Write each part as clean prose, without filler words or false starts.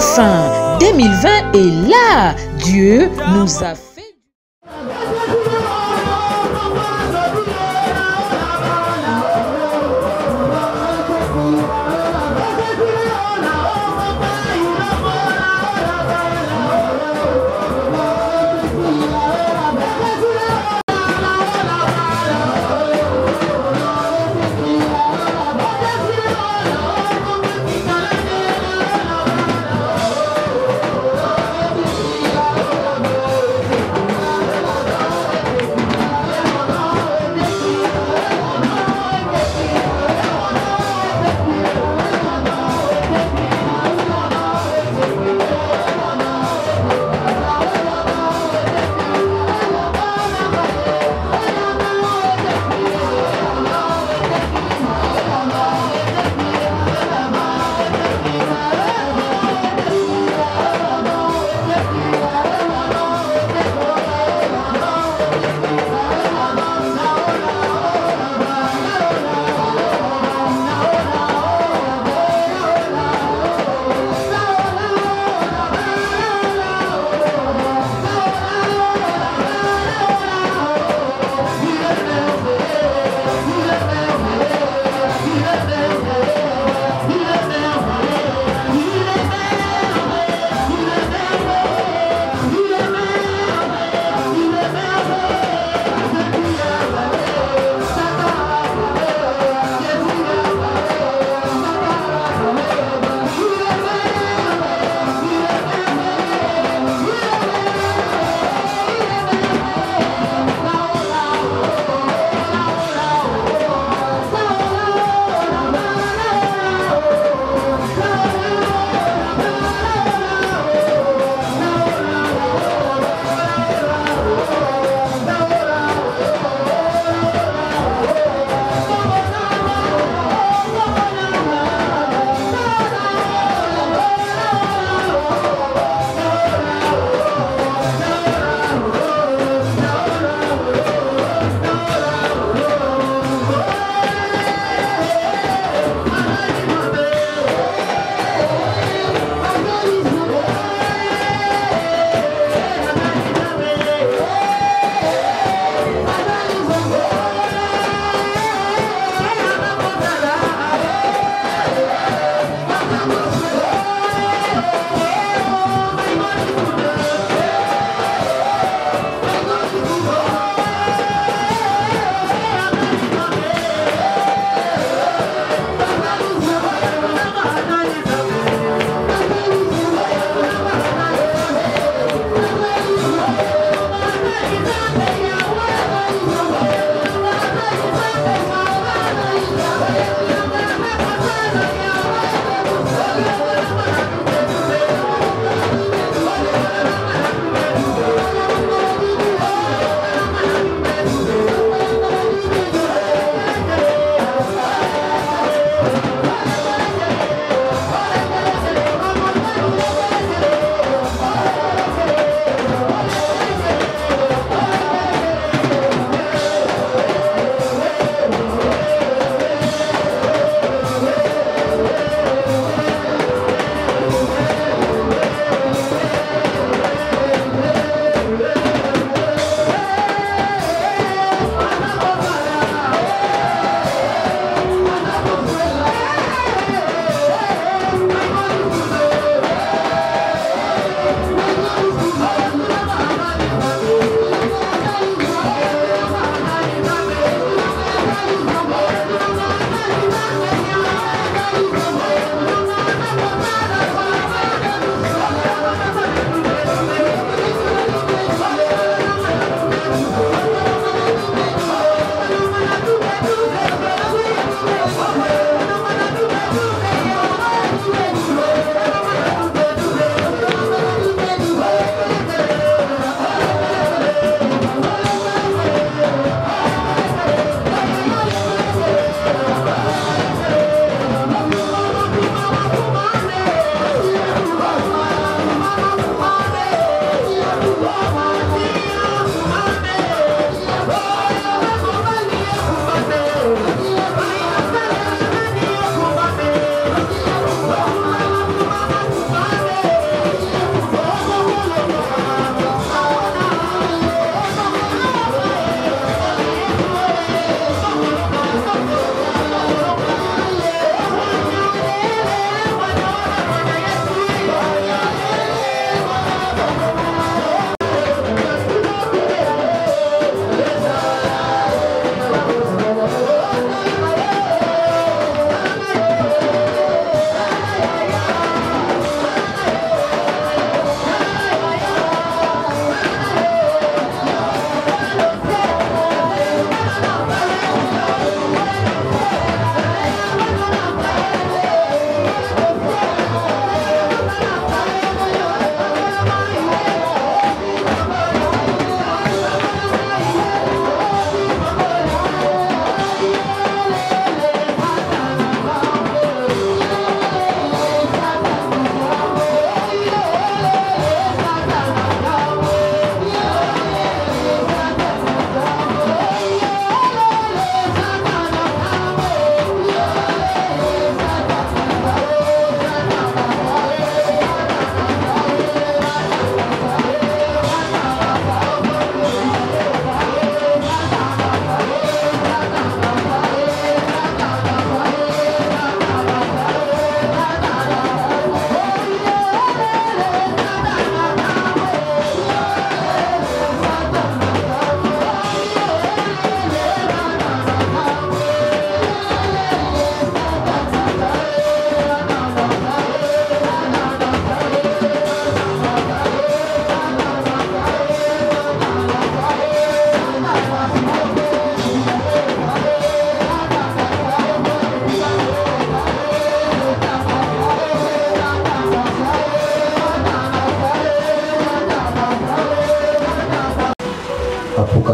Enfin, 2020 est là. Dieu nous a fait.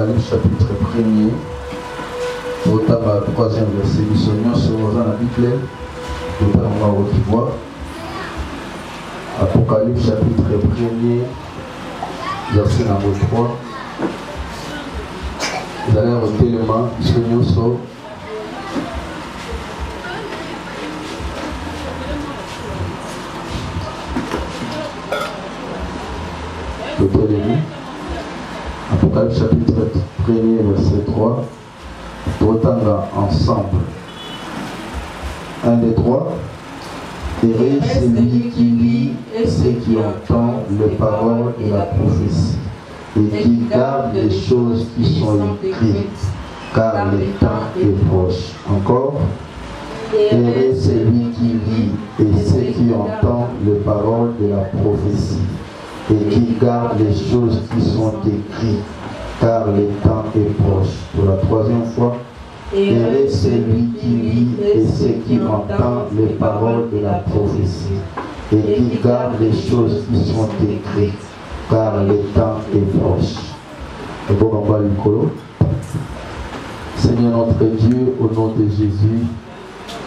Apocalypse chapitre 1er, notamment le 3e verset du Seigneur sur la Bible, notamment au Kivois. Apocalypse chapitre 1er, verset numéro 3. Vous allez noter les mains du Seigneur sur Apocalypse chapitre 1er, verset 3. Totanga ensemble. 1, 2, 3. Heureux celui qui lit et ceux qui entendent les paroles de la prophétie et qui gardent les choses qui sont écrites, car le temps est proche. Encore. Heureux celui qui lit et ceux qui entendent les paroles de la prophétie et qui gardent les choses qui sont écrites, car le temps est proche. Pour la troisième fois, heureux celui qui lit et ceux qui entendent les paroles de la prophétie et qui gardent les choses qui sont écrites, car le temps est proche. Et bon, on va l'écolo. Seigneur notre Dieu, au nom de Jésus,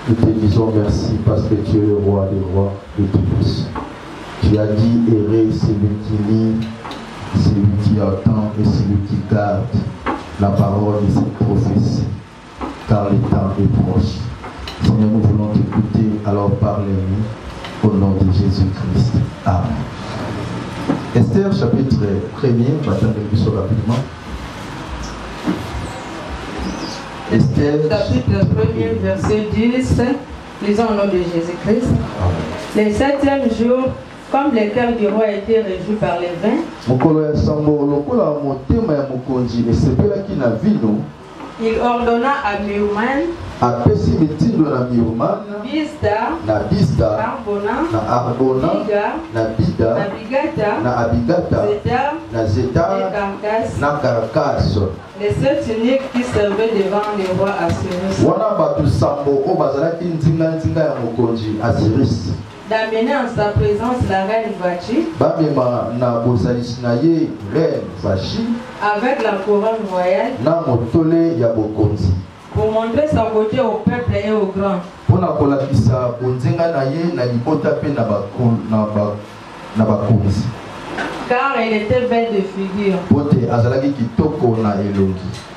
nous te disons merci parce que tu es le roi des rois de tous. Tu as dit, heureux celui qui lit, celui qui entend et celui qui garde la parole de cette prophétie, car le temps est proche. Seigneur, nous voulons t'écouter, alors parlez-nous au nom de Jésus-Christ. Amen. Esther, chapitre 1er, on va attendre rapidement. Esther, chapitre 1er, verset 10, lisons au nom de Jésus-Christ. Le 7e jour, comme le cœur du roi était réjoui par les vins, il ordonna à Mehuman, Bizda, Arbona, Bida, Zedar et Carcasse, les 7 eunuques qui servaient devant le roi Assyrus. D'amener en sa présence la reine Vachi avec la couronne royale pour montrer sa beauté au peuple et aux grands. Car elle était belle de figure.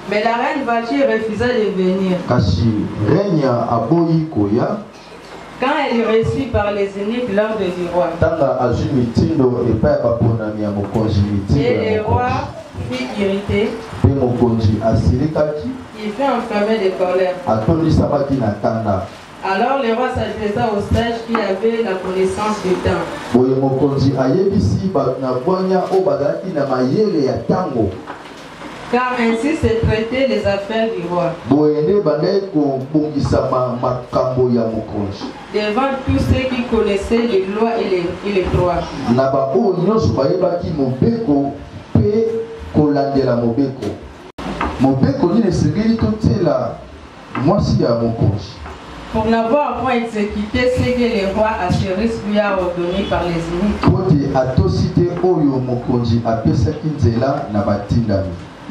Mais la reine Vachi refusa de venir. Quand elle est reçue par les eunuques l'ordre du roi. Et le roi fut irrité. Il fut enflammé de colère. Alors le roi s'adressa aux sages qui avaient la connaissance du temps. Car ainsi se traitaient les affaires du roi. Devant tous ceux qui connaissaient les lois et les droits. Pour n'avoir point exécuté ce que le roi Assyrus lui a ordonné par les eunuques.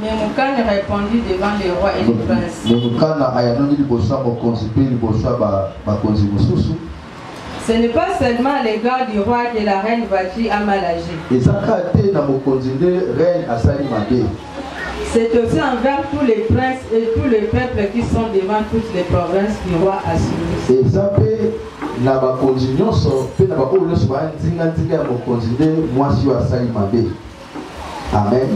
Mais Memucan répondit devant le roi et les princes. Ce n'est pas seulement à l'égard du roi que la reine Vachi a mal agi. C'est aussi envers tous les princes et tous les peuples qui sont devant toutes les provinces du roi Assyrus. Amen.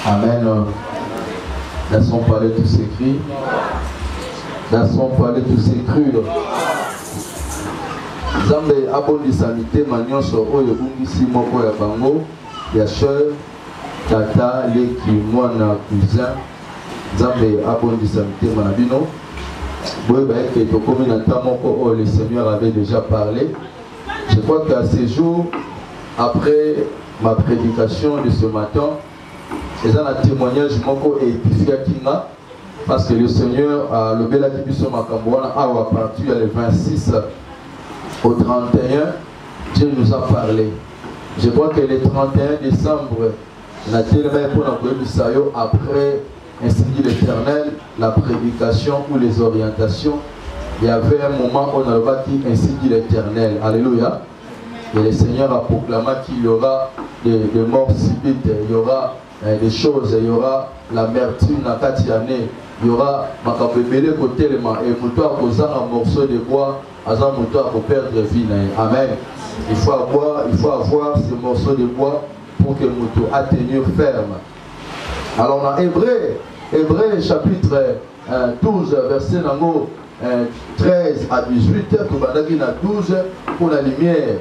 Amen. Dans son palais tout s'écrit. Dans son palais tout s'écrit. Zambe abondi sanité manyoso oyo bungisi moko ya bango ya soeur tata leki mwana cousin. Zambe abondi sanité manabino. Le Seigneur avait déjà parlé. Je crois qu'à ces jours, après ma prédication de ce matin, c'est un témoignage moko édifié kinga. parce que le Seigneur a levé la division Makambouana à partir du 26 au 31, Dieu nous a parlé. Je crois que le 31 décembre, après, ainsi dit l'Éternel, la prédication ou les orientations, il y avait un moment où on a dit ainsi dit l'Éternel. Alléluia. Et le Seigneur a proclamé qu'il y aura des morts subites, il y aura des choses, il y aura l'amertume dans 4 années, il y aura Makabébélé côté et Mouto a causé un morceau de bois, Azan Mouto a perdre vie. Amen. Il faut avoir ce morceau de bois pour que Mouto a tenu ferme. Alors dans Hébreu chapitre 12, verset 13 à 18, tout 12 pour la lumière.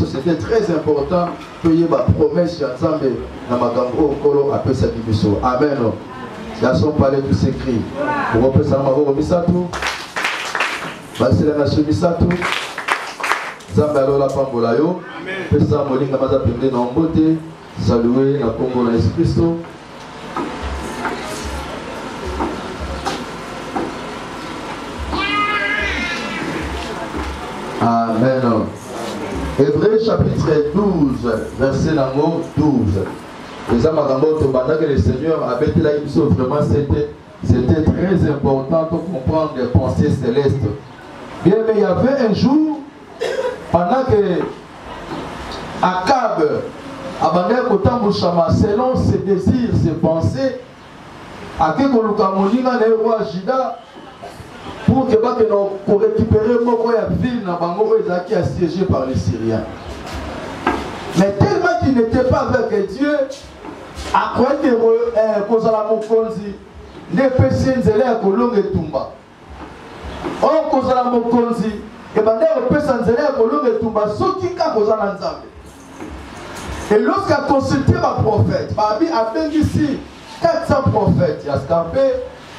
C'était très important que y ait ma promesse ensemble dans ma gambo kolo après sa division. Amen. Là sont parlé tous ces cris. Pour repasser ma voix misatou. Passer la nation misatou. Zambalo la pambola yo. Pesa molinga maza pembe na mbote. Saluer na Congo na Jésus Christ. Amen. Hébreu chapitre 12, verset 12. Les hommes que le Seigneur a bêté la émission, vraiment c'était très important pour comprendre les pensées célestes. Bien, mais il y avait un jour, pendant que Akab abandonnait au Chama, selon ses désirs, ses pensées, Akekolukamolina, le roi Jida, pour que nous récupérions la ville qui est assiégée par les Syriens. Mais tellement qu'il n'était pas avec Dieu, après que Kozalamokonzi, les péchés nzele à Kolong et Tumba. Oh Kozalamokonzi, et bien les péchés nzele à Kolong et Tumba, ceux qui ont Kozalanzambe. Et lorsqu'il a consulté ma prophète, Babi a fait ici 400 prophètes, il y a Scarpé,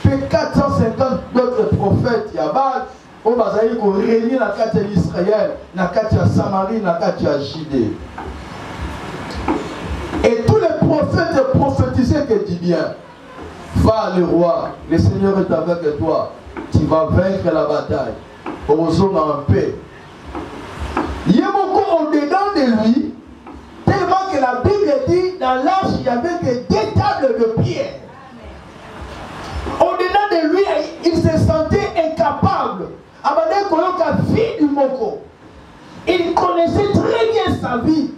puis 450 d'autres prophètes, il y a Bad, on va réunir la carte d'Israël, la carte de Samarie, la carte de Judée. Et tous les prophètes prophétisaient que dit bien, va le roi, le Seigneur est avec toi, tu vas vaincre la bataille, osons en paix. Il y a beaucoup au-dedans de lui, tellement que la Bible dit, dans l'arche, il y avait que 2 tables de pierre. Au-dedans de lui, il se sentait incapable. Il connaissait très bien sa vie.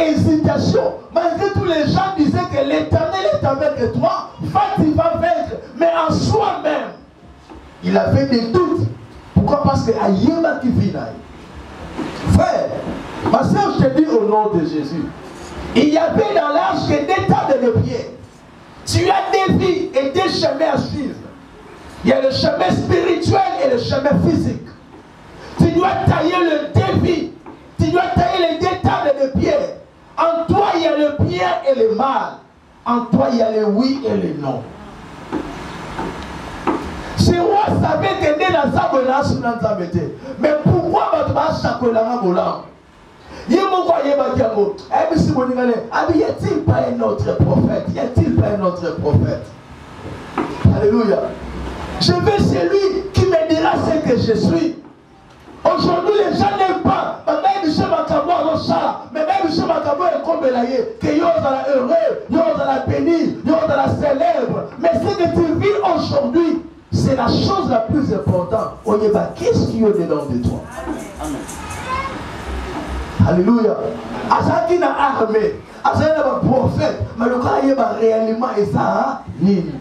Hésitation. Malgré tous les gens disaient que l'Éternel est avec toi, tu vas vaincre. Mais en soi-même, il avait des doutes. Pourquoi? Parce que Ayema qui vit là. Frère, ma soeur, je te dis au nom de Jésus, il y avait dans l'arche que 2 tables de pierre. Tu as des vies et des chemins à suivre. Il y a le chemin spirituel et le chemin physique. Tu dois tailler le défi. Tu dois tailler les 2 tables de pierre. En toi, il y a le bien et le mal. En toi, il y a le oui et le non. Ce roi savait que né dans sa bonne. Mais pourquoi tu vas chaque la y a-t-il pas un autre prophète? Y a-t-il pas un autre prophète? Alléluia. Je veux celui qui me dira ce que je suis. Aujourd'hui, les gens n'aiment pas. Mais même M. Makabo a l'ocha. Mais même M. Makabo est comme Belaye. Que yo dans la heureux, yo dans la bénie, yo dans la célèbre. Mais ce que tu vis aujourd'hui, c'est la chose la plus importante. Qu'est-ce qu'il y a dedans de toi? Amen. Alléluia. Azaki na armée, Azaki na prophète, mais le cas y est réellement et ça nini.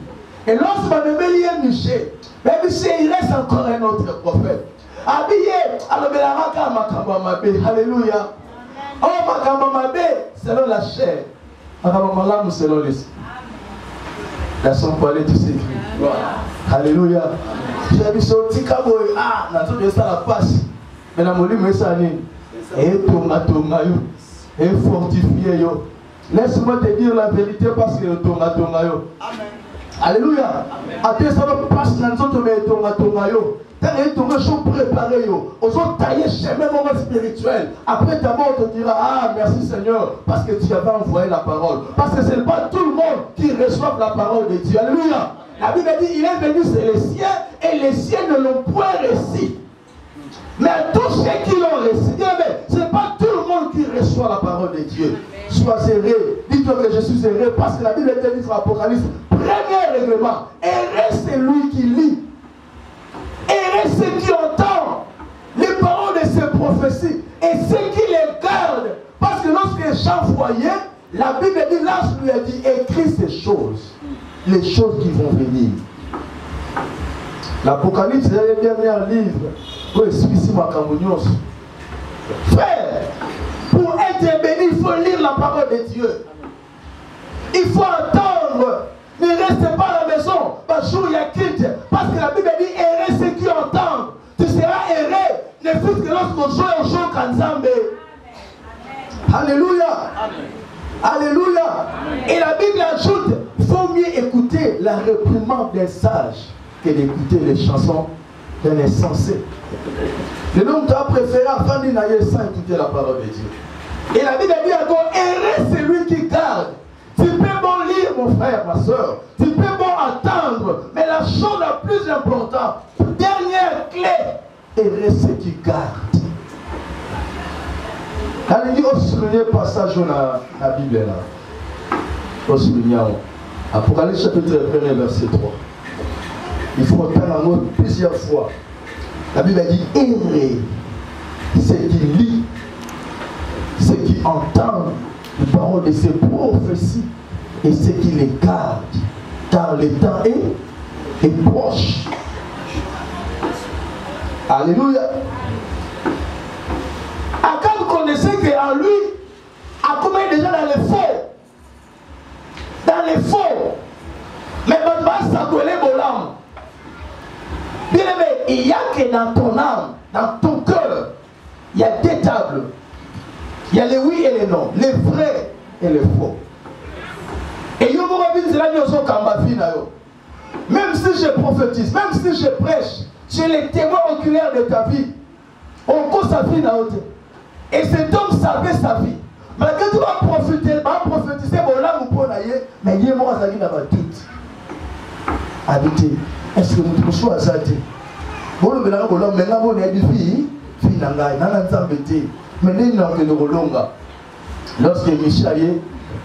Et lorsque ma bébé est Michel, même si il reste encore un autre prophète. Habillé, alors la raka makamba mabe. Alléluia. Oh makamba mabe, selon la chair. Makamba malam selon l'esprit. La son parler tous ces cris. Alléluia. J'ai vu sorti kaboy. Ah, n'a tout de ça la passe. Mais la molie me ça nini. Et tonga yo, et fortifié yo. Laisse-moi te dire la vérité parce que tonga yo. Amen. Alléluia. Après ça va passer dans notre maison. T'as une chose préparée, aux autres taillés chemin spirituel. Après ta mort, on te dira, ah merci Seigneur, parce que tu avais envoyé la parole. Parce que ce n'est pas tout le monde qui reçoit la parole de Dieu. Alléluia. La Bible dit, il est venu chez les siens et les siens ne l'ont point reçu. Mais tous ceux qui l'ont reçu, ce n'est pas tout le monde qui reçoit la parole de Dieu. Sois heureux. Dis-toi que je suis heureux parce que la Bible est dit sur l'Apocalypse. Premier règlement. Heureux c'est lui qui lit. Heureux ceux qui entendent les paroles de ces prophéties et ceux qui les gardent. Parce que lorsque Jean voyait, la Bible dit, l'ange lui a dit, écris ces choses. Les choses qui vont venir. L'Apocalypse est le dernier livre. Frère, pour être béni, il faut lire la parole de Dieu. Il faut attendre. Ne restez pas à la maison. Parce que la Bible dit, heureux ceux qui entendent. Tu seras heureux. Ne fût que lorsqu'on joue au jour Kanzambe. Alléluia. Alléluia. Et la Bible ajoute, il faut mieux écouter la réprimande des sages que d'écouter les chansons d'un insensé. Le nom t'a préféré afin d'y aller sans écouter la parole de Dieu. Et la Bible dit encore, heureux c'est lui qui garde. Tu peux bon lire, mon frère, ma soeur. Tu peux bon attendre. Mais la chose la plus importante, dernière clé, heureux ceux qui gardent. Allez, dit, on souligne le passage dans la Bible là. On souligne Apocalypse chapitre 1, verset 3. Il faut entendre la mot plusieurs fois. La Bible dit, heureux ceux qui lisent, ceux qui entendent les paroles de ces prophéties et ceux qui les gardent, car le temps est proche. Alléluia. Akab connaissait qu'en lui, a commis déjà dans les faux. Dans les faux. Mais maintenant, ça connaît mon âme. Bien aimé, il n'y a que dans ton âme, dans ton cœur, il y a deux tables. Il y a les oui et les non, les vrais et les faux. Et même si je prophétise, même si je prêche, tu es le témoin oculaire de ta vie. On cause sa vie dans et cet homme savait sa vie. Malgré tout, va prophétiser mon âme pour naïe, mais il y a moi qui n'a pas tout. Habiter. Est-ce que nous pouvons choisir? Bon, le mélange de l'homme, maintenant, on est du fille, fille n'a pas été. Mais nous longa. Lorsque Michel,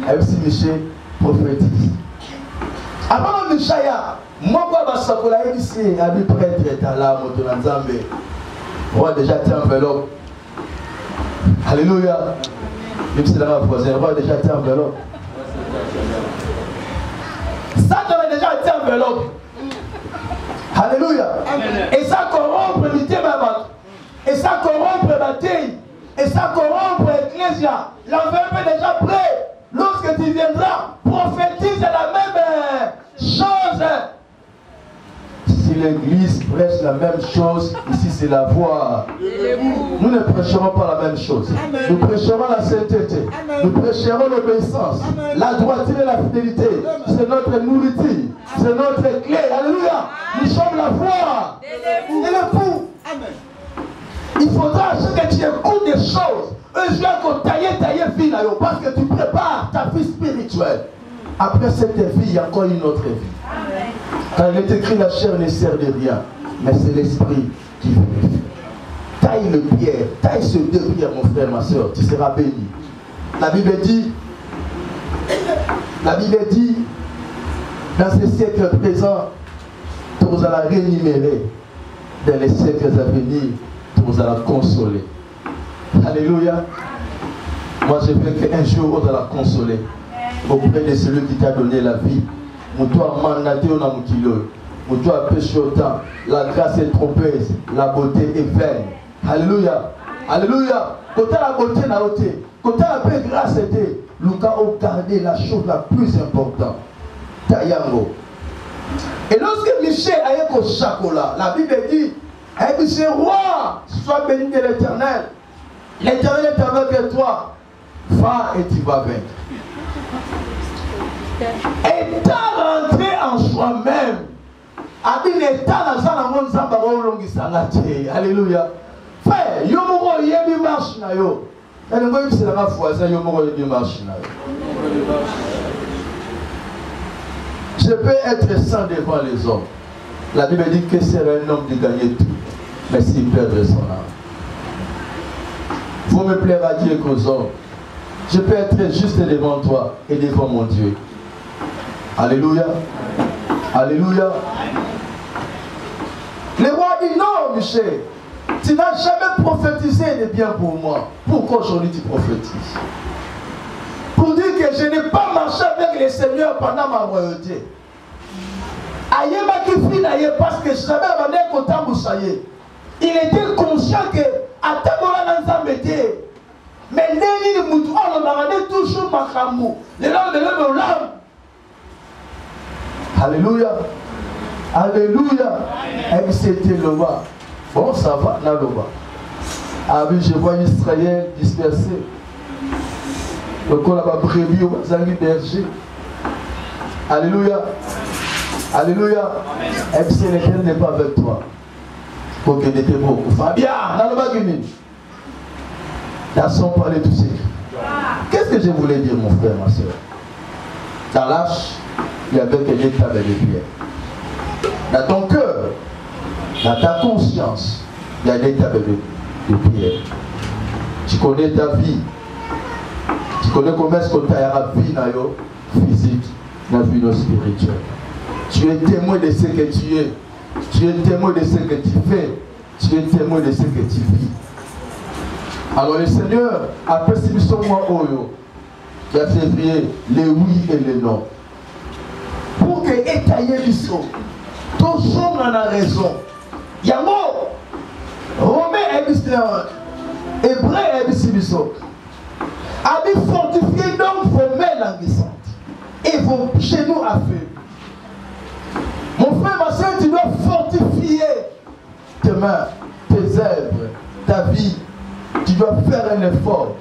avec Michel, prophétise. Avant Michel, moi, je vais ici, à lui prêtre, à la moto dans Zambé. Roi déjà été enveloppe. Alléluia. Même si la voisine, roi déjà été enveloppe. Ça, tu as déjà été enveloppe. Alléluia. Et ça corrompt l'unité maman. Et ça corrompt la bataille. Et ça corrompt l'Ecclésia. L'enveloppe est déjà prêt. Lorsque tu viendras, prophétise la même chose. Si l'Église prêche la même chose, ici c'est la voie. Nous ne prêcherons pas la même chose. Nous prêcherons la sainteté. Nous prêcherons l'obéissance, la droiture et la fidélité. C'est notre nourriture. C'est notre clé. Alléluia. Nous sommes la voie. Et le fou. Il faudra que tu écoutes des choses. Un jour qu'on taille vie là, parce que tu prépares ta vie spirituelle. Après cette vie, il y a encore une autre vie. Quand il est écrit, la chair ne sert de rien, mais c'est l'esprit qui vérifie. Taille le pierre, taille ce deux pierres, mon frère, ma soeur, tu seras béni. La Bible dit, dans ces siècles présents, tu vas la rémunérer. Dans les siècles à venir, tu vas la consoler. Alléluia. Moi, je veux qu'un jour, on va la consoler auprès de celui qui t'a donné la vie. Mon toi mandaté au namukilo. Mon toi péché autant. La grâce est trompeuse. La beauté est vaine. Alléluia. Alléluia. Quand la beauté n'a ôté. Quand la paix grâce était. Lucas a gardé la chose la plus importante. Tayango. Et lorsque Michel a eu au chocolat, la Bible dit, elle dit, roi, sois béni de l'Éternel. L'Éternel est avec toi. Va et tu vas vaincre. Étant rentré en soi-même. Alléluia. Frère, yomoro yebi marche na yo. C'est la foi, ça yomoro yebi marche na yo. Je peux être saint devant les hommes. La Bible dit que c'est un homme de gagner tout, mais s'il perd son âme. Vous me plaire à Dieu qu'aux hommes. Je peux être juste devant toi et devant mon Dieu. Alléluia. Alléluia. Le roi dit non, Michel. Tu n'as jamais prophétisé de bien pour moi. Pourquoi aujourd'hui tu prophétises? Pour dire que je n'ai pas marché avec le Seigneur pendant ma royauté. Parce que je savais il était conscient que à mais toujours alléluia. Alléluia. Et c'était le roi. Bon, ça va, là le roi. Ah oui, je vois Israël dispersé. Le corps là-bas brebis au Zangi berger. Alléluia. Alléluia. Et puis l'Éternel n'est pas avec toi. Pour qu'il était beaucoup. Fabien, dans le bagumine. Dans son palais tout secret. Qu'est-ce que je voulais dire, mon frère, ma soeur? Dans l'arche, il y avait des tables de pierre. Dans ton cœur, dans ta conscience, il y a des tables de pierre. Tu connais ta vie. Tu connais comment est-ce que tu as la vie physique, la vie spirituelle. Tu es témoin de ce que tu es. Tu es témoin de ce que tu fais. Tu es témoin de ce que tu vis. Alors le Seigneur a perçu son moi Oyo, qui a février les oui et les non. Pour que étayer l'issue, tout le monde en a raison. Yamo, Romain et Bistéon, Hébreu et Bissibiso, a dit fortifier donc vos mains languissantes et vos genoux affaiblis. Mon frère, ma soeur, tu dois fortifier tes mains, tes œuvres, ta vie. Tu dois faire un effort.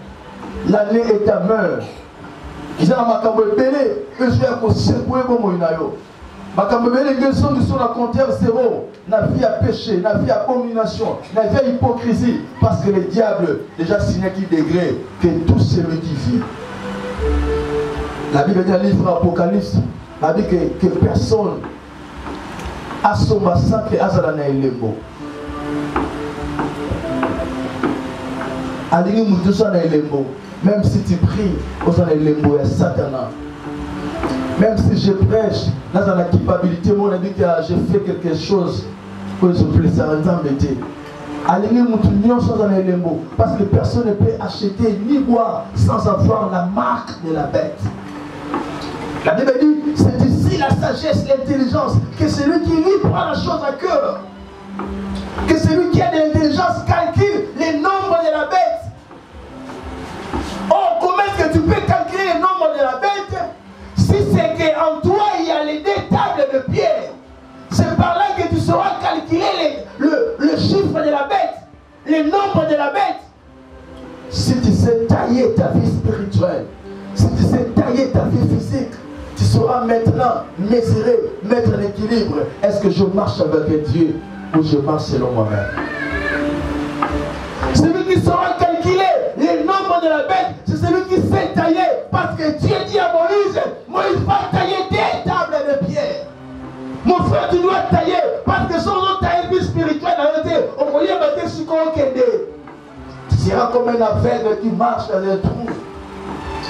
L'année est ta main. Ils ont ma belé que je vais secouer comme une ayo. Ma belé que sont sur la compteur zéro. N'a vie à péché, n'a vie à abomination, n'a vie à hypocrisie. Parce que le diable déjà signé qui degré que tout celui qui vit. La Bible dit dans le livre Apocalypse, elle dit que personne a son massacre à Zalana et Lembo. Même si tu pries, même si je prêche, dans la culpabilité, moi, dit que j'ai fait quelque chose que je plaisir à t'embêter. Parce que personne ne peut acheter ni boire sans avoir la marque de la bête. La Bible dit, c'est ici la sagesse, l'intelligence, que celui qui lit prend la chose à cœur. Que celui qui a de l'intelligence calcule les nombres de la bête. Oh, comment est-ce que tu peux calculer les nombres de la bête si c'est qu'en toi il y a les deux tables de pierre? C'est par là que tu sauras calculer le chiffre de la bête, les nombres de la bête. Si tu sais tailler ta vie spirituelle, si tu sais tailler ta vie physique, tu sauras maintenant mesurer, mettre l'équilibre. Est-ce que je marche avec Dieu ou je marche selon moi-même? Celui qui saura calculer les nombres de la bête, c'est celui qui sait tailler. Parce que Dieu dit à Moïse, Moïse va tailler des tables de pierre. Mon frère, tu dois tailler. Parce que sans autre tailler vie spirituelle, on va y mettre ce qu'on a. Tu seras comme un aveugle qui marche dans un trou.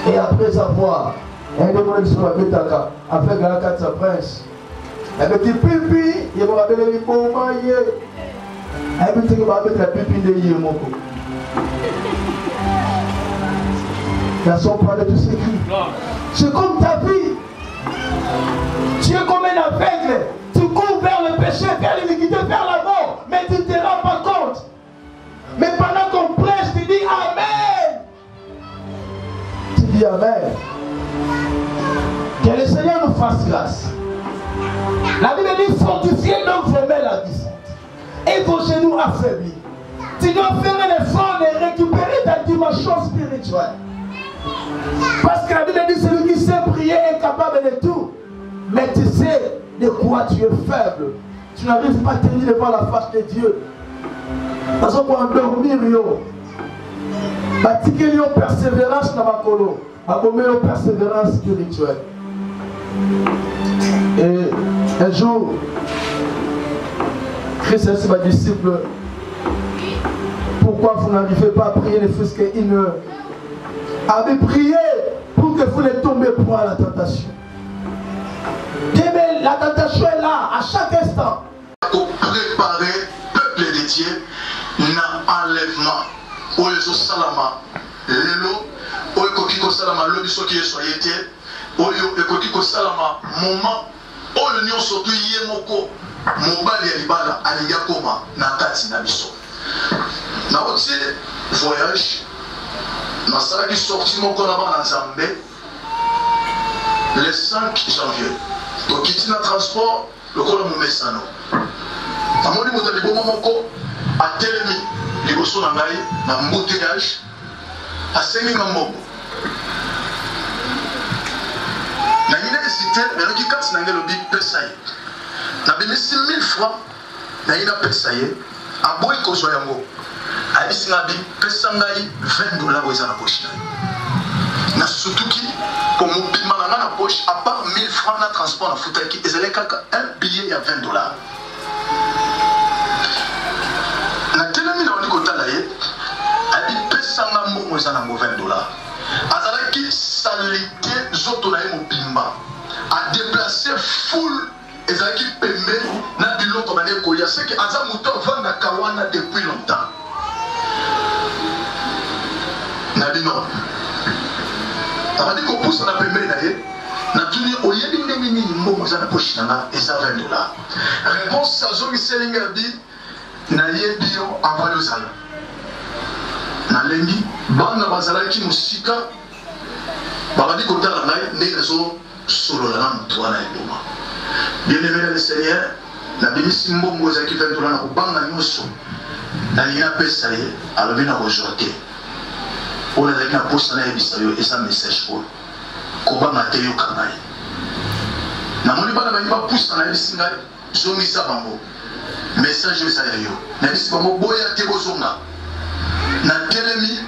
Et après avoir, un des gens qui sont avec la carte de prince. Avec des pipi, il va appeler les pommes. Garçon, parle de tout ce qui. C'est comme ta vie. Tu es comme un aveugle. Tu cours vers le péché, vers l'iniquité, vers la mort. Mais tu ne te rends pas compte. Mais pendant qu'on prêche, tu dis Amen. Tu dis Amen. Que le Seigneur nous fasse grâce. La Bible dit fortifiez donc vos mains languissantes et vos genoux affaiblis. Tu dois faire un effort de récupérer ta dimension spirituelle. Parce que la Bible dit celui qui sait prier prier incapable de tout. Mais tu sais de quoi tu es faible. Tu n'arrives pas à tenir devant la face de Dieu. Parce qu'on va dormir. Bâtir une persévérance dans ma colo. Une persévérance spirituelle. Et un jour, Christ a dit à ses disciples, pourquoi vous n'arrivez pas à prier ne fût-ce qu'une heure? Avez prié pour que vous ne tombez pas à la tentation. Mais la tentation est là, à chaque instant. Pour préparer le peuple de Dieu, n'a enlèvement. Oyo salama, lelo, oyo kiko salama, lobiso qui est soyete, oyo kiko salama, moment, oyo nyon sotu yemoko, mobali ya libala, aliga koma, nakati na biso. Na otie voyage, na sala qui sorti mon konaba na Zambé, le 5 janvier. Donc, il y a un transport, le col de Messano. Amoni Moutalibo Momoko a télémi, les bossons dans un embouteillage, à 5 000 membres. Na ina hésité, mais le Kikas n'a pas le big Pessaye. Na bien 6 000 francs, na ina Pessaye, à Boy Kosoyango. A dit na big Pessangaï, $20 aux Anapochina. Na surtout qui, comme on peut malanga na poche, à part 1000 francs na transport na Futaki, ils allaient un billet à $20. Na telemi na on kota la ye, a dit pesanga mo za na $20. Azalaki salité zoto na mo bimba, a déplacer full ezalaki pembe na biloko bane kolia, c'est que aza muto vanda kawana depuis longtemps. Na bino a dit qu'on pousse na pembe na ye, na tuni oyebi ndenge nini mbongo za na poche na eza $20. Réponse à Zomi Selinga dit na yebi yo avalo zala. Na lengi bana bazalaki musika babadi kotala ngai ndenge zo solo na mutu wana eboma. Bien-aimé le Seigneur, na bimisi mbongo za ki $20 na kubanga nyonso. Na lina pesa ye alobi na rejeter. On a dit que poste na ebisa yo esa message pour kobanga te yo kangai. Na moni bana ba poste na ebisa ngai zongisa bango. Message yo esa yo. Na ebisa bango boya te bozonga. Na telemi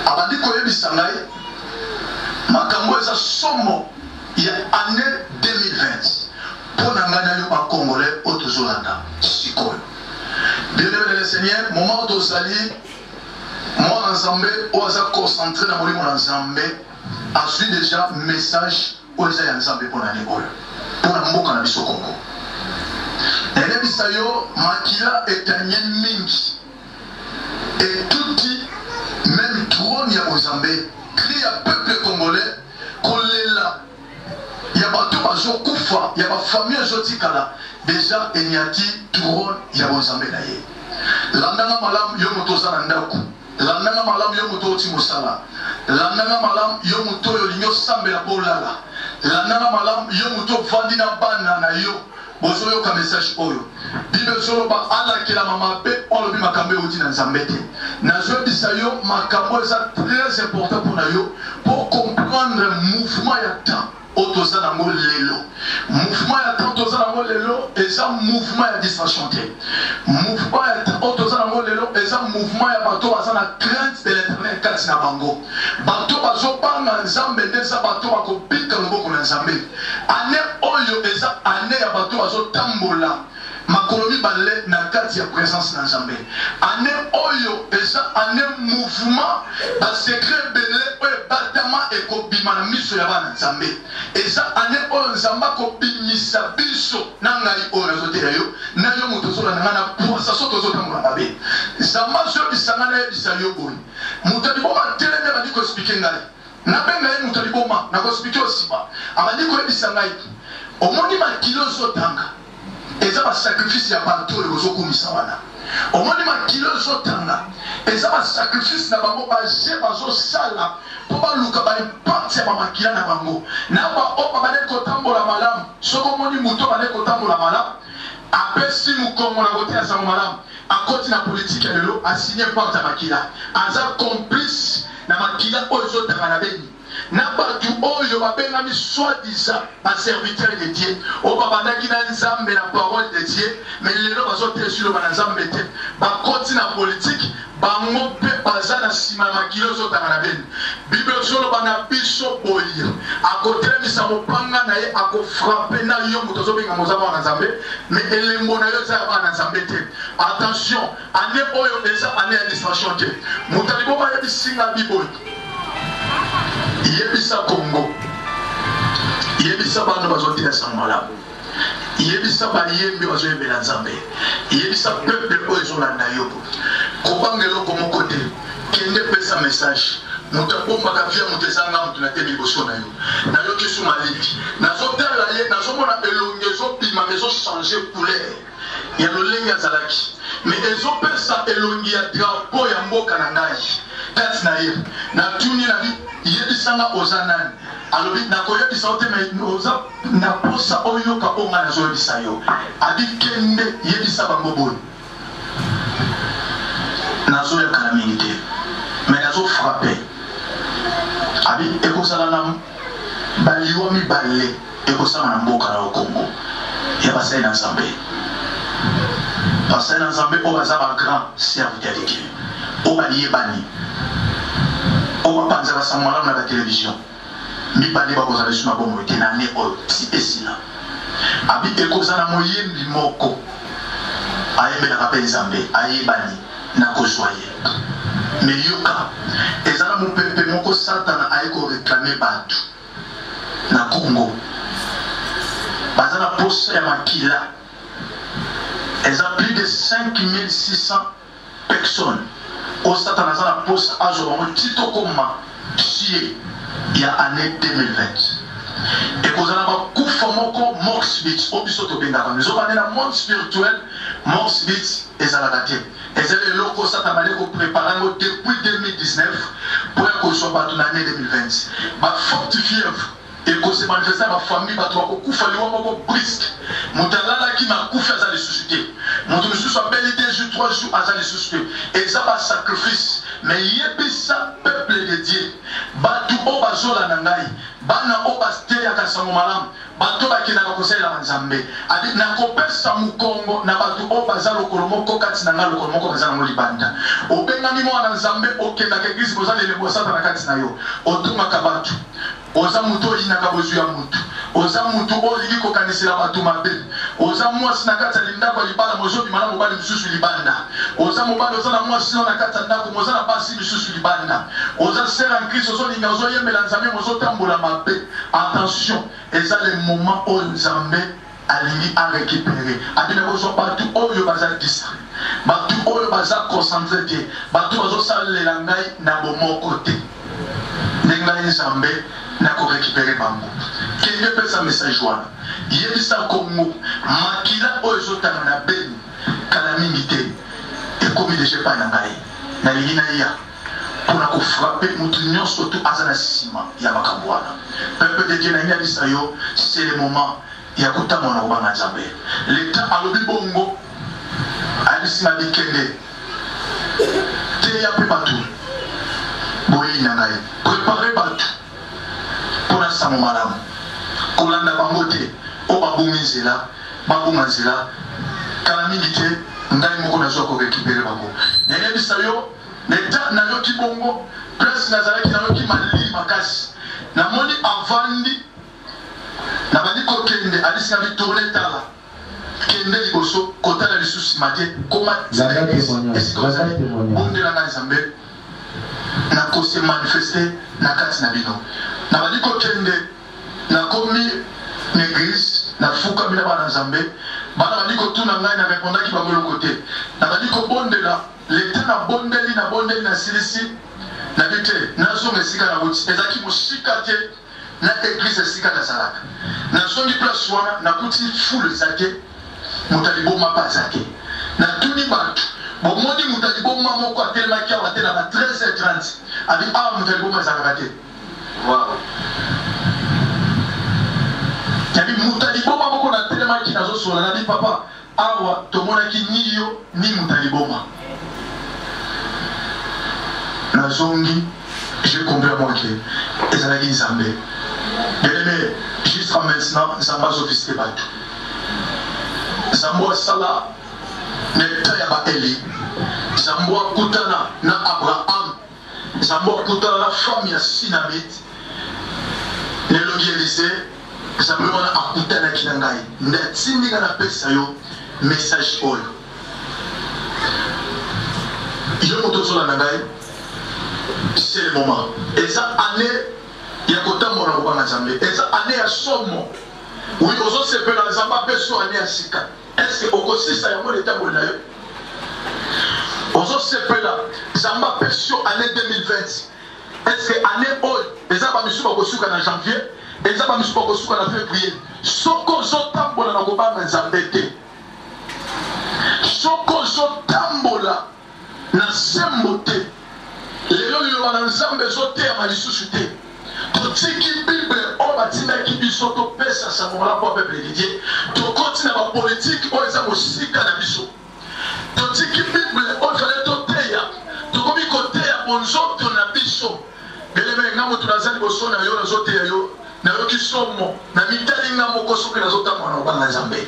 abandi ko ebisa ngai makambo esa somo ya année 2020. Pour nangana yo ba congolais otozolanda sikoyo. Bien-aimé le Seigneur, moment tozali moi ensemble, on s'est concentré dans mon ensemble. Ensuite déjà message on s'est ensemble pour l'année pour la mboka na biso Congo. Et les bisayo makila est un mingi. Et tout dit même trône ya Mozambique, crie à peuple congolais qu'on est là. Il y a pas tout bazo kufa, il y a pas famille zotikala. Déjà il y a dit trône ya Mozambique là. Landanga malam yo motoza na ndaku. Landanga malam yo muto oti musala. Landanga malam yo muto yo linyo sambe la bolala. Landanga malam yo muto vandi na bana na yo. Bozo yo ka message oyo. Bible solo ba ala kila mama pe on bi makambe oti na Nzambete. Na zo bisayo makambo ça très important pour na yo pour comprendre le mouvement ya temps. Otoza na mo lelo. Mouvement ya temps otoza na mo lelo et ça mouvement ya distraction. Mouvement ya temps otoza na mo lelo et ça mouvement ya bato asa na crainte de l'éternel kati na bango. Bato bazo banga Nzambe ndeza bato bakobika loboko na Nzambe. Ane oyo eza ane ya bato bazo tambola. Makolomi balé na kati ya présence na Nzambe. Ane oyo eza ane mouvement ba secret belé oyo batama ekobima na miso ya bana Nzambe. Eza ane oyo Nzamba kobimisa biso na ngai oyo azotela yo na yo moto zola na ngana pour ça soto zotambola babe. Nzamba zo bisanga na ebisa yo boy. Moto liboma teleme ba diko expliquer ngai. Na benga ye moto liboma na ko expliquer aussi ba. Abandi ko ebisa ngai. Omoni ma kilo zotanga. Eza ba sacrifice ya bato le bozokumisa wana. Omoni ma kilo zotanga. Eza ba sacrifice na bango ba je bazo sala po ba luka ba impact ya ba makila na bango. Na ba opa ba neko tambola malamu. Soko moni muto ba neko tambola malamu. Apesi mukongo na kote ya sa malamu. Akoti na politique ya lelo a signé part ya makila. Aza complice na makila oyo zotanga na beni. na batu oyo babengami soi-disant baserviteur de Dieu oyo babandaki na nzambe na parole de Dieu mais lelo bazotesilo bana nzambe te bakoti na politique bango mpe baza na nsima ya makili ozotanga na beni bible ozoloba na biso boye akotelemisa mopanga na ye akofrape na yo moto ozobenga moza bana nzambe mais elembo na yo eza ya bana nzambe te attention ane oyo eza ane ya distraction te moto aliboma yebisinga biboye yebisa Congo yebisa bana bazotia sango malamu yebisa bayembi bazoyembela nzambe yebisa peuple oyo ezolanda yo kobangelo komoko te kende pesa message moto abombaka via moto ezanga moto na te liboso na yo nayoki su maliki nazotala ye nazomona elongi ezobima mais ezochange couleur ya lolenge azalaki mais ezopesa elongi ya drapeau ya mboka na ngai kati na ye natuni na bi yebisanga oza nani alobi nakoyebisa ote oza na posa oyo kabonga nazoyebisa yo abi kende yebisa bango boye nazoyoka na mingi te mais nazofrape abi ekozala na baliwa mibale ekozala na mboka na Congo ya basali na nzambe basali na nzambe oyo baza bagrand serviteur de Dieu oyo baliyebani oyo bapanza basango malamu na batelevizio mibale bakozala esu na bomoi te na ne oyo si esila abi ekozala moyembi moko ayembelaka mpe nzambe ayebani na kozwa ye me yoka ezala mopepe moko satana aye koreklame bato na Congo baza na posa ya makila eza plus de 5600 personnes o satana aza na posa azwa bango titokoma tie ya année 2020 ekozala bakufa moko mort subite o biso tobengaka ezobande na monde spirituel mort subite ezalaka te ezali eloko satana ali koprépare yango depuis 2019 po ya kozwa bato na année 2020 baforte fièvre ekose manifeste ya bafamille bato bakokufa liwa moko briske moto alalaki na kufa aza lisusu te moto mosusu abeli 2 jours 3 jours aza lisusu te eza basacrifice mais yebisa peuple de Dieu bato oyo bazolanda ngai bana oyo bateyaka sango malamu bato bakendaka kosalela nzambe adi nakopesa mokongo na bato oyo baza lokolo moko kati na ngai lokolo moko baza nango libanda obengami mwana nzambe okendaka eglise kozala elembo osata na kati na yo otungaka bato oza mutu oyinaka bozwi ya mutu oza mutu olingi kokanisela bato mabe oza mwasi na kati ya lindako ya libala mozobima na mobali mosusu libanda oza mobali oza na mwasi na kati ya ndako moza na basi misusu libanda oza ser en Christ ozolinga ozoyembela nzambe mozotambola mabe attention eza le moment oyo nzambe alingi arécupérer abina kozwa bato oyo baza distrait bato oyo baza concentré te bato bazosalela ngai na bomoko te ndenge nzambe na korécupérer bango kende pesa message wana yebisa Congo makila oyo ezotanga na beni kala mingi te ekomi deja epai na ngai nalingi na ya mpona kofrape motu nyonso to aza na nsima ya makambo wana peuple de Dieu nalingi abisa yo c'est le moment ya kotambola na kobanga nzambe leta alobi bongo abisinga bikende teya mpe bato boyei na ngai prépare bato mpona sango malamu kolanda bango te oyo babungi nzela babunga nzela kala mingi te ngai moko nazwa korécupérer bango nayebisa yo leta nayoki bongo place nazalaki nayoki malili makasi namoni avandi nabandi kokende alisinga bitourne tala kende liboso kotala lisusu nsima te koma esika ozali bondelanga nzambe nakose manifeste na kati na bino nabandi kokende nakomi na église nafukami na bana nzambe bana bandi kotuna ngai na répondaki bango eloko te nabandi kobondela leta nabondeli na silisi nabi te nazonga esika na wuti ezalaki mosika te na église esika nazalaka nazongi place wana nakuti fule eza te moto aliboma mpe aza te natuni bato bomoni moto aliboma moko atelemaki awa te na ba 13h30 abi awa moto aliboma ezalaka te yabi moto aliboma moko natelemaki nazosola nabi papa awa tomonaki ni yo ni moto aliboma nazongi j'ai compris à moi que les analyses Zambé. Bien aimé, jusqu'à maintenant, Zamba Zofiste Batou. Zambo Sala, Netaya Eli. Zambo Koutana na Abraham. Zambo Koutana la famille à Sinamit. Nelogi Élysée. Zambo na Koutana Kinangai. Netindi na pesa yo message oyo. Je me retrouve sur la Nangai. C'est le moment. Et ça année, il y a côté mon envoi dans Zambie. Et ça année à Somo. Oui, aux autres c'est que dans Zamba perso année à Sika. Est-ce que au côté ça y a mon état bon là? Aux autres c'est que là Zamba perso année 2020. Est-ce que année haut les Zamba monsieur pas kosuka dans janvier, les Zamba monsieur pas kosuka dans février. Soko zotambola na kobanga Zambete. Soko zotambola na sembote. Lelo liloba na Nzambe ezoteama lisusu te. Totiki Bible oyo batindaki biso topesa sango malamu ya peuple de Dieu. Tokoti na bapolitike oyo eza mosika na biso. Totiki Bible oyo fale toteya. Tokomi koteya bonzoto na biso. Beleme nga moto naza liboso na yo nazoteya yo. Nayoki somo na mitali nga moko soki nazotambola na kobanga Nzambe.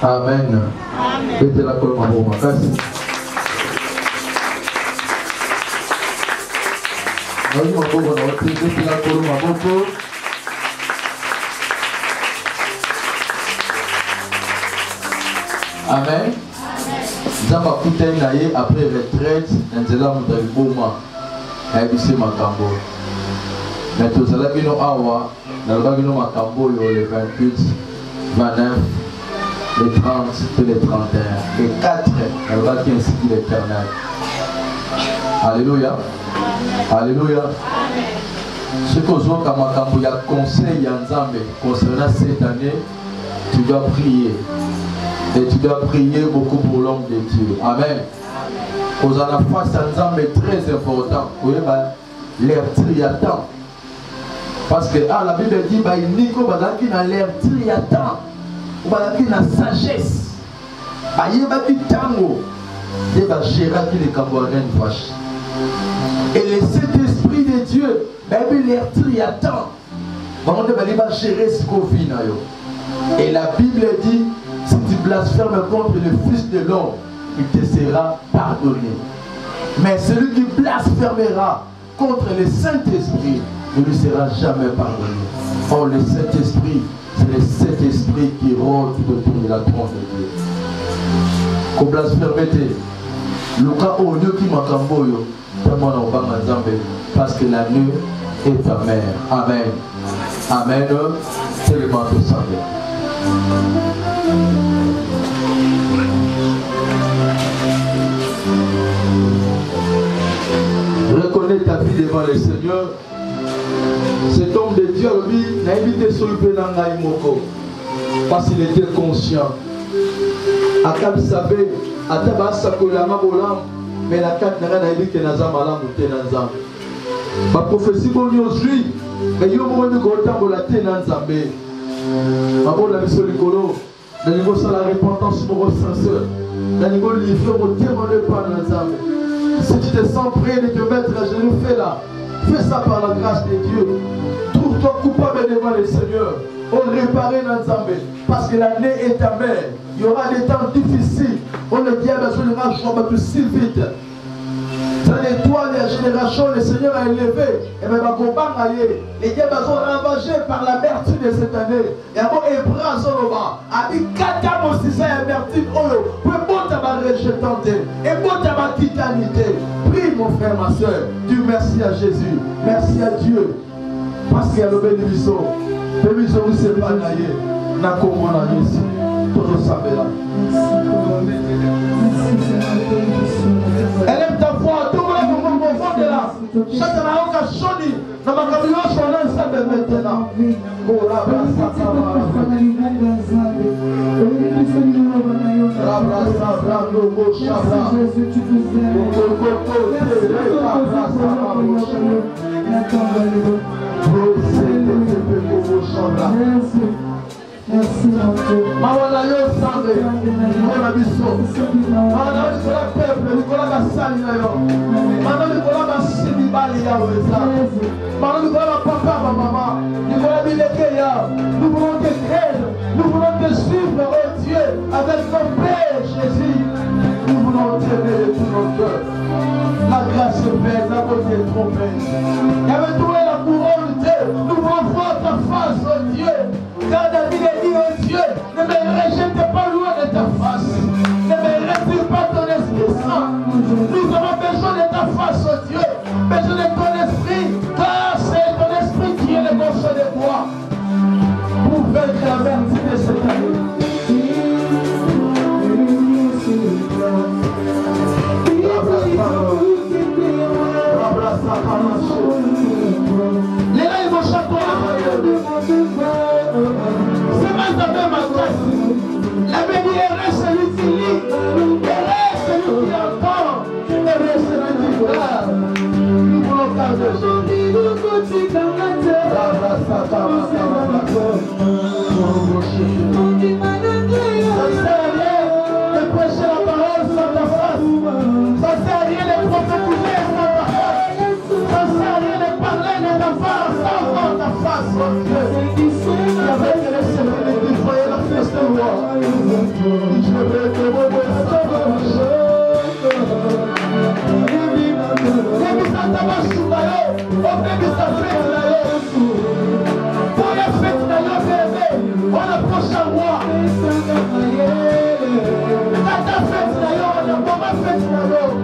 Amen. Bete la koloma boma kasi. Nós uma boa noite, bete la koloma boko. Amen. Zamba kuteni na ye après retraite, nzela mutali boma. Ayebisi makambo. Mais tozala bino awa, naloba bino makambo yo le 28, 29. Les 30 et les 31. Et 4, elle va qui ainsi dit l'Éternel. Alléluia. Alléluia. Ce que je vois comme il y a conseil en Zambé concernant cette année, tu dois prier. Et tu dois prier beaucoup pour l'homme de Dieu. Amen. Vous en avez face à Zambé très important. Vous voyez, l'air triatant. Parce que la Bible dit, il Nico Badaki dans l'air triatant. Balaki na sagesse ayebaki tango et va gérer les camarades vache et le Saint-Esprit de Dieu même l'air triatant va gérer ce qu'on vit na yo. Et la Bible dit si tu blasphèmes contre le Fils de l'homme il te sera pardonné, mais celui qui blasphémera contre le Saint-Esprit ne lui sera jamais pardonné. Or le Saint-Esprit, c'est le Saint-Esprit qui rôde autour de la trône de Dieu. Qu'on blasphème, le cas où Dieu qui m'a camboyo, parce que l'année est ta mère. Amen. Amen. C'est le manteau sanguin. Reconnais ta vie devant le Seigneur. Cet homme de Dieu, lui, n'a évité sur le pénal moko parce qu'il était conscient. Akab savait, Ataba Sakolama Bolam, mais la carte n'a dit que Nazam Alam ou Tenanzam. Ma prophétie, bon, aujourd'hui, mais il y a un moment de Gotam ou la Tenanzambe. Ma bonne la mission du Colo, dans le niveau de la repentance, mon sincère, dans le niveau de l'ivre, mon témoin par Nazam. Si tu te sens prêt de te mettre à genoux, fais-la. Fais ça par la grâce de Dieu. Trouve-toi coupable devant le Seigneur. On réparait dans Zambé. Parce que l'année est ta mère. Il y aura des temps difficiles. On le diable a besoin de marcher plus si vite. C'est l'étoile de la génération, le Seigneur a élevé. Et bien, les diables sont ravagés par la vertu de cette année. Et avant, Hébreu Zoloba a dit 4 ans aussi, ça est vertu. Pour bon tabac rejetante. Et bon tabac titanité. Prie, mon frère, ma soeur. Dis merci à Jésus. Merci à Dieu. Parce qu'il y a le bénédiction. Le bénédiction, c'est pas naïe. N'a qu'au monde à Jésus. Tout le savez là. Élève ta voix, tout le monde au fond de là. Chacun a un cachoni. Dans ma camion, je suis en train de maintenant. Oh là, Mawana yo sangue, Nicolas Bisso. Mawana Nicolas peuple, Nicolas Bassali na yo. Mawana Nicolas Bassimi Bali ya weza. Mawana Nicolas papa, ma maman. Nicolas Bileke ya. Nous voulons te créer, nous voulons te suivre, oh Dieu, avec ton Père Jésus. Nous voulons t'aimer de tout notre cœur. La grâce est belle, la beauté est trop belle. Il y avait trouvé la couronne, Dieu. Nous voulons voir ta face, oh Dieu. Car David a dit, oh Dieu, ne me rejette pas loin de ta face. Ne me retire pas ton Esprit Saint. Nous avons besoin de ta face, oh Dieu. Besoin de ton esprit, car c'est ton esprit qui est le morceau de moi. Pour vaincre la vertu de cette année. Les là, ils vont chanter c'est ma table, ma classe. La bénie reste celui qui lit, reste celui qui entend, reste celui qui voit. Nous voulons garder ce ça sert à rien de prêcher la parole sans ta face. Ça sert à rien de prophétiser sans ta face. Ça sert à rien de parler de ta face sans ta face, oh Dieu. Il avait que les séminaires qui voyaient la fête de moi. Je vais te revoir sans marcher. On approche à moi. Ta fête d'ailleurs, on a ma fête d'ailleurs.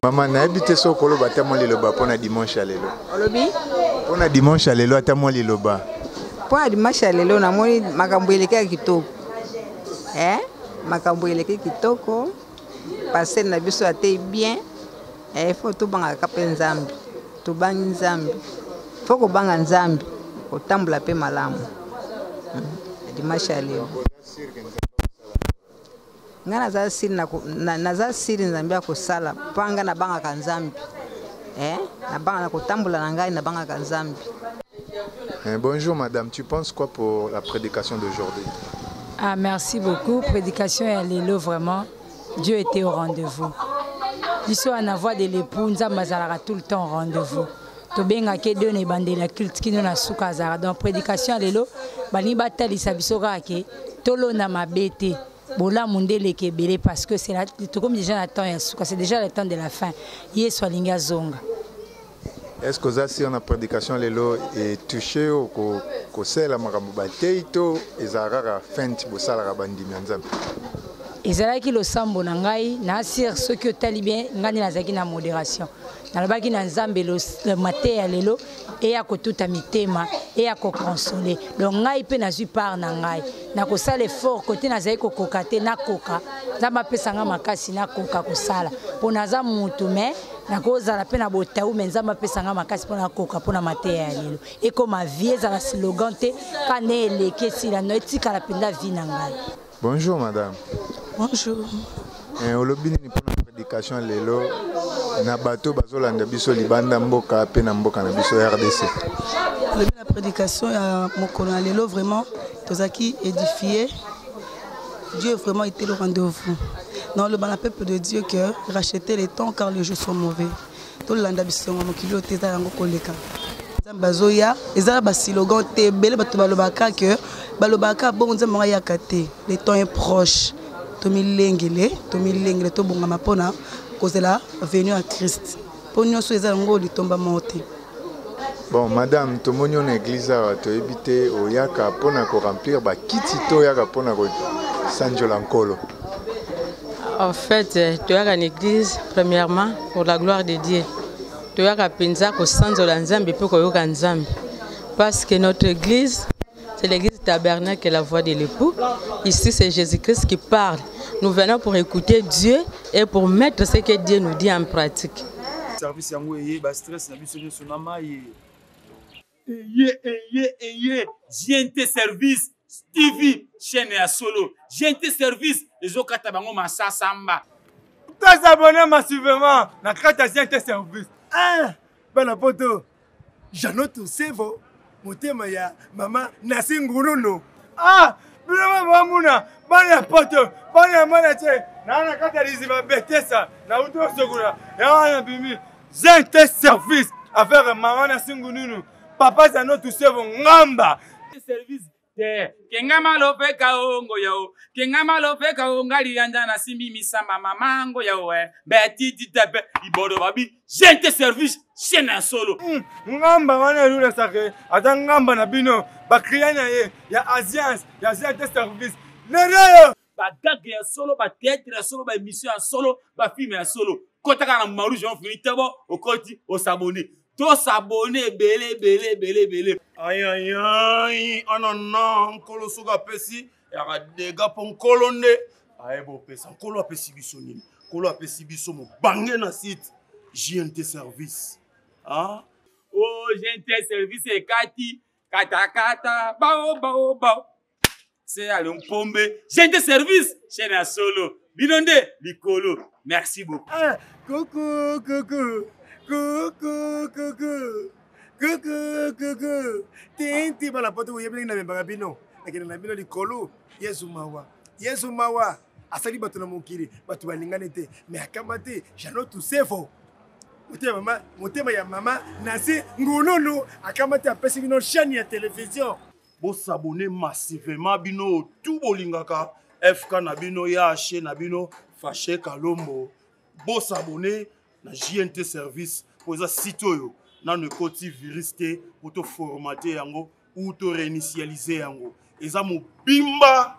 Maman, na habité so kolo batamo liloba pona dimanche à lelo. Olobi? Pona dimanche à lelo atamo liloba. Pona dimanche à lelo na moni makambo eleke kitoko. Makambo eleke kitoko. Passer na biso ate bien. Faut to banga kape nzambi. To bangi nzambi. Faut ko banga nzambi. Ko tambula pe malamu. Dimanche à lelo. Ngana za siri na za siri nzambi akosala panga na banga kanzambi na banga na kotambula na ngai na banga kanzambi. Bonjour madame, tu penses quoi pour la prédication d'aujourd'hui? Ah, merci beaucoup. Prédication et alléluia, vraiment Dieu était au rendez-vous. Biso na voix de l'époux nzamba zalaka tout le temps au rendez-vous. To benga ke de ne bandela culte kino na suka zara. Donc prédication alléluia bani batali sabiso ka ke tolo na mabete. Bola mundele kebele parce que c'est comme déjà le temps c'est déjà le temps de la fin. Yesu alinga zonga. Est-ce que ça si on a prédication lelo est touché au ko sela makambo bateito ezara fenti bosala ka bandimi nzambe? ezalaki losambo na ngai na asir soki otali bien ngani nazalaki na modération nalobaki na nzambe le matin ya lelo eya kotuta mitema eya kokonsole donc ngai mpe nazwi part na ngai nakosala effort kote nazali kokoka te nakoka nzambe apesanga makasi nakoka kosala mpo naza mutu me nakozala mpe na botau me nzambe apesanga makasi mpo nakoka mpo na mateya ya lelo ekoma vie ezala slogan te kana eleki esila no etikala mpenza vie na ngai. Bonjour madame. Bonjour. Olobi nini mpona prédication lelo na bato bazolanda biso libanda mboka pe na mboka na biso RDC. La prédication ya mokolo na lelo vraiment tozaki édifié. Dieu vraiment était le rendez-vous. Dans le bon peuple de Dieu que racheter les temps car les jours sont mauvais. Tout landa biso mokili oteza yango koleka. Zambazoya ezala ba slogan te bele bato balobaka que balobaka bon nzamba ya kate. Le temps est proche. Tomilengele to bonga mapona kozela venu à Christ. Ponyo so ezala ngo litomba mote. Bon madame tomoni on église a to ebité oyaka pona ko remplir ba kiti to yaka pona ko sanjola nkolo. En fait, tu as une église premièrement pour la gloire de Dieu. Tu as penza ko sanjola nzambe pe ko yoka nzambe. Parce que notre église c'est l'église tabernacle et la voix de l'époux. Ici c'est Jésus-Christ qui parle. Nous venons pour écouter Dieu et pour mettre ce que Dieu nous dit en pratique. Service yango eye ba stress na biso nyoso na mai. GNT service TV chaîne ya solo. GNT service ezokata bango masasamba. T'as abonné massivement na kata GNT service. Ah, bana poto. Janoto sevo motema ya mama Nasingurunu. Ah, vraiment mamuna. Bana poto, bana manache. Na kata riziba betesa na uto sokuna. Ya bimi. GNT service avec maman Nasingurunu. Papa Janoto sevo ngamba. Service Kengama lope kaongo yao. Kengama lope kaongali yanda na simbi misamba mamango yao beti titepe ibodo babi. GNT service chaîne ya solo. Ngamba wana lula sake. Ata ngamba na bino bakriana ye ya Asians ya GNT service. Nereo ba gag ya solo ba théâtre ya solo ba émission ya solo ba film ya solo. Kota kana marouge on finit tebo okoti o s'abonner. To s'abonner belé. Aïe aïe aïe, non, kolo soga pesi, y'a des gars pour kolonde. Aïe bo pesa, kolo apesi biso nini, kolo apesi biso mo bangé na site GNT service. Ah? Oh GNT service et kati, kata, bao. C'est à l'ompombe. GNT service, chaîne à solo. Binonde, Likolo. Merci beaucoup. Ah, coucou. Tinti bala poto yebeli na mbanga bino. Nakina na bino likolo. Yesu mawa. Asali bato na mokili, bato balingane te. Mais akamate, Janoto sefo. Motema ya mama nasi ngululu akamate apesi bino chaîne ya télévision. Bo s'abonner massivement bino tout bolingaka. FK na bino ya chaîne na bino Fâché Kalombo. Bo s'abonner na GNT service pour ça site yo na ne koti virus te pour te formater yango ou te réinitialiser yango eza mo bimba